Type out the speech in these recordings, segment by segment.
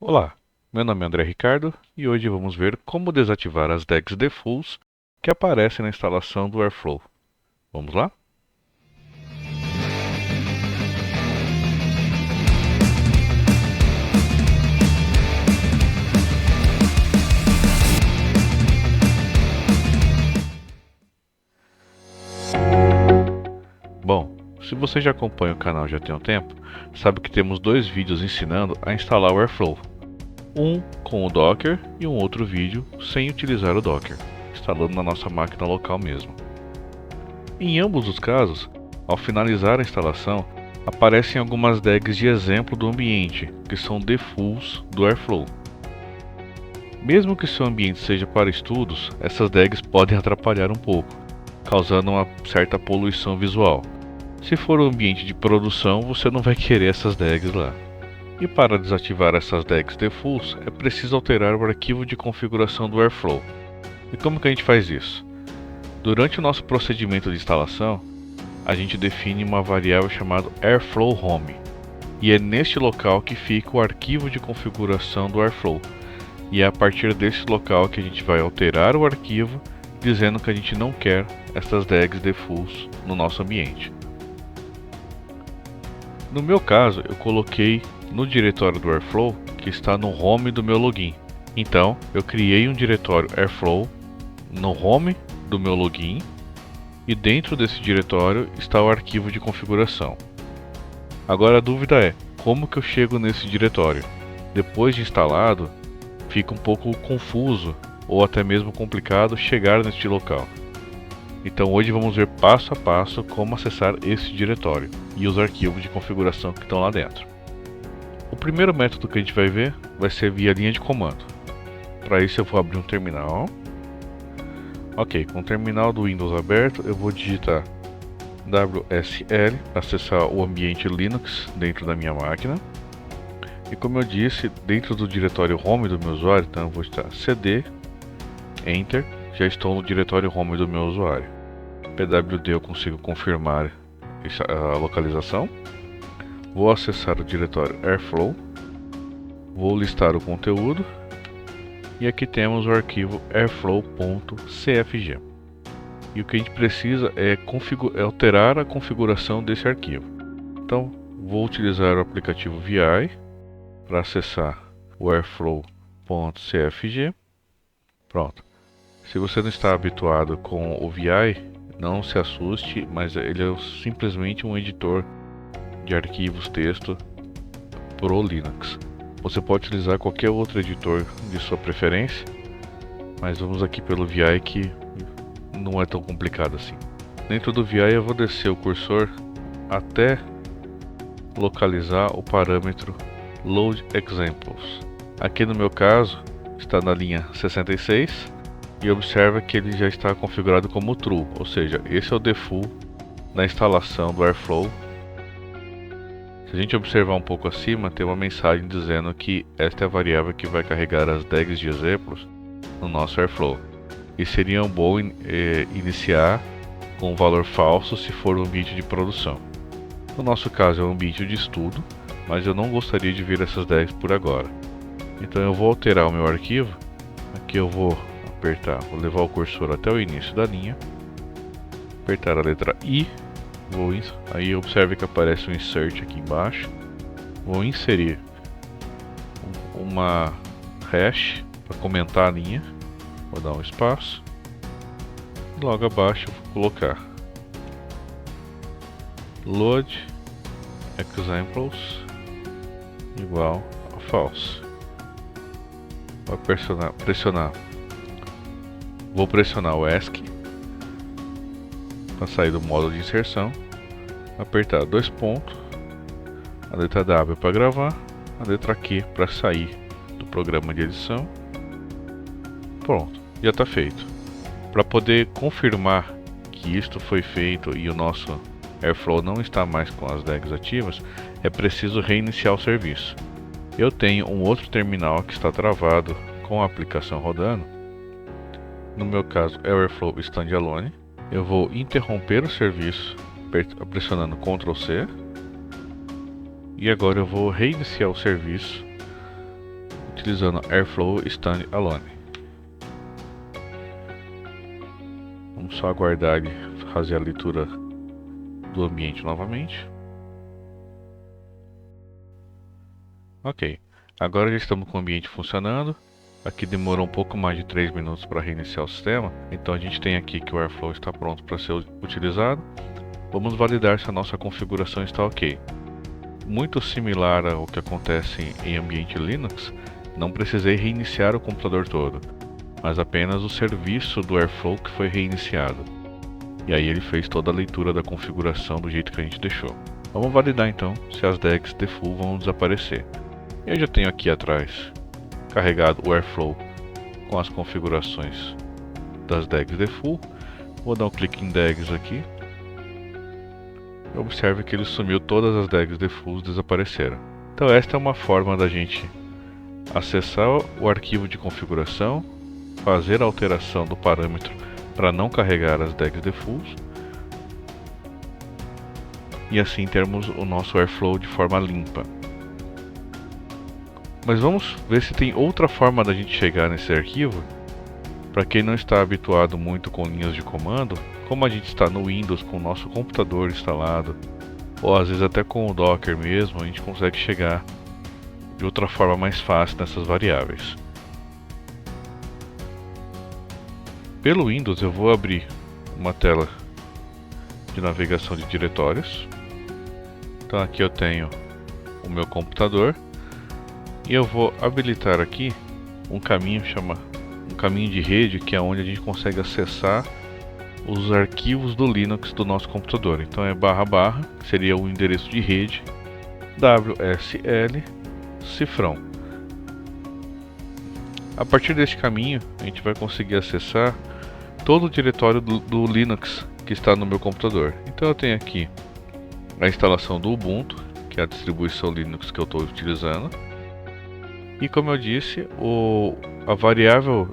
Olá, meu nome é André Ricardo e hoje vamos ver como desativar as DAGs defaults que aparecem na instalação do Airflow. Vamos lá? Bom, se você já acompanha o canal já tem um tempo, sabe que temos dois vídeos ensinando a instalar o Airflow. Um com o Docker e um outro vídeo sem utilizar o Docker, instalando na nossa máquina local mesmo. Em ambos os casos, ao finalizar a instalação, aparecem algumas DAGs de exemplo do ambiente, que são defaults do Airflow. Mesmo que seu ambiente seja para estudos, essas DAGs podem atrapalhar um pouco, causando uma certa poluição visual. Se for um ambiente de produção, você não vai querer essas DAGs lá. E para desativar essas DAGs defaults, é preciso alterar o arquivo de configuração do Airflow. E como que a gente faz isso? Durante o nosso procedimento de instalação, a gente define uma variável chamada Airflow Home, e é neste local que fica o arquivo de configuração do Airflow. E é a partir desse local que a gente vai alterar o arquivo, dizendo que a gente não quer essas DAGs defaults no nosso ambiente. No meu caso, eu coloquei no diretório do Airflow que está no home do meu login. Então, eu criei um diretório Airflow no home do meu login e dentro desse diretório está o arquivo de configuração. Agora a dúvida é, como que eu chego nesse diretório? Depois de instalado, fica um pouco confuso ou até mesmo complicado chegar neste local. Então hoje vamos ver passo a passo como acessar esse diretório e os arquivos de configuração que estão lá dentro. O primeiro método que a gente vai ver vai ser via linha de comando. Para isso eu vou abrir um terminal. Ok, com o terminal do Windows aberto eu vou digitar WSL para acessar o ambiente Linux dentro da minha máquina. E como eu disse, dentro do diretório home do meu usuário, então eu vou digitar CD, Enter, já estou no diretório home do meu usuário. PWD eu consigo confirmar a localização. Vou acessar o diretório Airflow, vou listar o conteúdo e aqui temos o arquivo airflow.cfg. E o que a gente precisa é alterar a configuração desse arquivo. Então vou utilizar o aplicativo VI para acessar o airflow.cfg. Pronto. Se você não está habituado com o VI, não se assuste, mas ele é simplesmente um editor de arquivos texto pro Linux. Você pode utilizar qualquer outro editor de sua preferência, mas vamos aqui pelo VI que não é tão complicado assim. Dentro do VI eu vou descer o cursor até localizar o parâmetro Load Examples. Aqui no meu caso está na linha 66 e observa que ele já está configurado como True, ou seja, esse é o default da instalação do Airflow. Se a gente observar um pouco acima, tem uma mensagem dizendo que esta é a variável que vai carregar as DAGs de exemplos no nosso Airflow. E seria um bom iniciar com um valor falso se for um ambiente de produção. No nosso caso é um ambiente de estudo, mas eu não gostaria de ver essas DAGs por agora. Então eu vou alterar o meu arquivo. Aqui eu vou vou levar o cursor até o início da linha, apertar a letra I, aí observe que aparece um insert aqui embaixo. Vou inserir uma hash para comentar a linha, vou dar um espaço e logo abaixo eu vou colocar load examples igual a false. Vou pressionar o ESC para sair do modo de inserção, apertar dois pontos, a letra W para gravar, a letra Q para sair do programa de edição. Pronto, já está feito. Para poder confirmar que isto foi feito e o nosso Airflow não está mais com as DAGs ativas, é preciso reiniciar o serviço. Eu tenho um outro terminal que está travado com a aplicação rodando. No meu caso é o Airflow Standalone. Eu vou interromper o serviço pressionando Ctrl C. E agora eu vou reiniciar o serviço utilizando Airflow Standalone. Vamos só aguardar ele fazer a leitura do ambiente novamente. Ok, agora já estamos com o ambiente funcionando. Aqui demorou um pouco mais de 3 minutos para reiniciar o sistema, então a gente tem aqui que o Airflow está pronto para ser utilizado. Vamos validar se a nossa configuração está ok. Muito similar ao que acontece em ambiente Linux, não precisei reiniciar o computador todo, mas apenas o serviço do Airflow que foi reiniciado. E aí ele fez toda a leitura da configuração do jeito que a gente deixou. Vamos validar então se as DAGs default vão desaparecer. Eu já tenho aqui atrás carregado o Airflow com as configurações das DAGs default. Vou dar um clique em DAGs aqui. Observe que ele sumiu, todas as DAGs default desapareceram. Então esta é uma forma da gente acessar o arquivo de configuração, fazer a alteração do parâmetro para não carregar as DAGs default e assim termos o nosso Airflow de forma limpa. Mas vamos ver se tem outra forma da gente chegar nesse arquivo. Para quem não está habituado muito com linhas de comando, como a gente está no Windows com o nosso computador instalado, ou às vezes até com o Docker mesmo, a gente consegue chegar de outra forma mais fácil nessas variáveis. Pelo Windows eu vou abrir uma tela de navegação de diretórios. Então aqui eu tenho o meu computador e eu vou habilitar aqui um caminho de rede, que é onde a gente consegue acessar os arquivos do Linux do nosso computador. Então é // que seria o endereço de rede, WSL cifrão. A partir deste caminho a gente vai conseguir acessar todo o diretório do Linux que está no meu computador. Então eu tenho aqui a instalação do Ubuntu, que é a distribuição Linux que eu estou utilizando. E como eu disse, a variável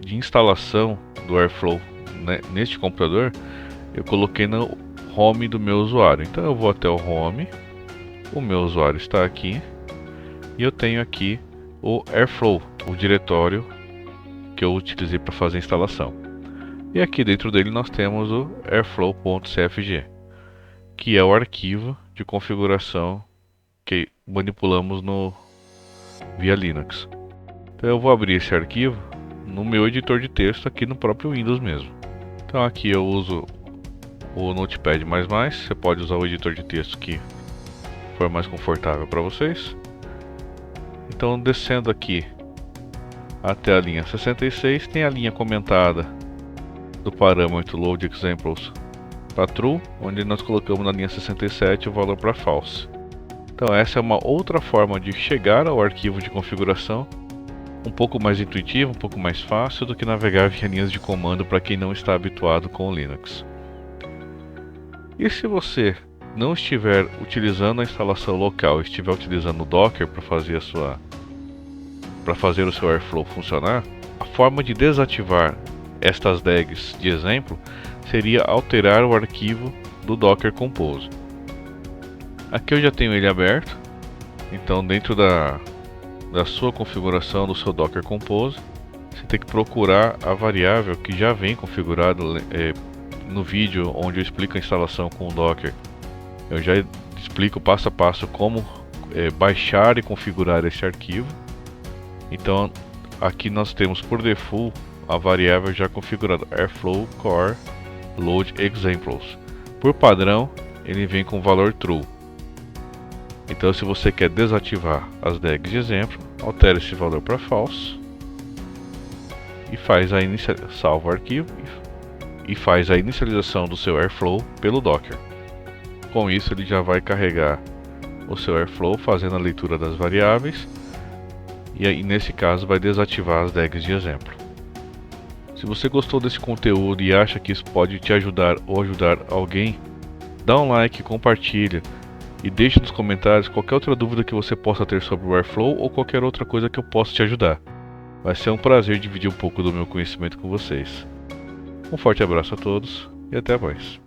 de instalação do Airflow, né, neste computador, eu coloquei no home do meu usuário. Então eu vou até o home, o meu usuário está aqui, e eu tenho aqui o Airflow, o diretório que eu utilizei para fazer a instalação. E aqui dentro dele nós temos o airflow.cfg, que é o arquivo de configuração que manipulamos via Linux. Então eu vou abrir esse arquivo no meu editor de texto aqui no próprio Windows mesmo. Então aqui eu uso o Notepad++, você pode usar o editor de texto que for mais confortável para vocês. Então descendo aqui até a linha 66, tem a linha comentada do parâmetro loadExamples para true, onde nós colocamos na linha 67 o valor para false. Então essa é uma outra forma de chegar ao arquivo de configuração, um pouco mais intuitivo, um pouco mais fácil do que navegar via linhas de comando para quem não está habituado com o Linux. E se você não estiver utilizando a instalação local, estiver utilizando o Docker para fazer o seu Airflow funcionar, a forma de desativar estas DAGs de exemplo seria alterar o arquivo do Docker Compose. Aqui eu já tenho ele aberto, então dentro da sua configuração do seu Docker Compose, você tem que procurar a variável que já vem configurada no vídeo onde eu explico a instalação com o Docker. Eu já explico passo a passo como baixar e configurar esse arquivo. Então aqui nós temos por default a variável já configurada Airflow Core Load Examples. Por padrão ele vem com valor true. Então se você quer desativar as DAGs de exemplo, altere esse valor para false e salva o arquivo e faz a inicialização do seu Airflow pelo Docker. Com isso ele já vai carregar o seu Airflow fazendo a leitura das variáveis e aí nesse caso vai desativar as DAGs de exemplo. Se você gostou desse conteúdo e acha que isso pode te ajudar ou ajudar alguém, dá um like, compartilha e deixe nos comentários qualquer outra dúvida que você possa ter sobre o Airflow ou qualquer outra coisa que eu possa te ajudar. Vai ser um prazer dividir um pouco do meu conhecimento com vocês. Um forte abraço a todos e até mais.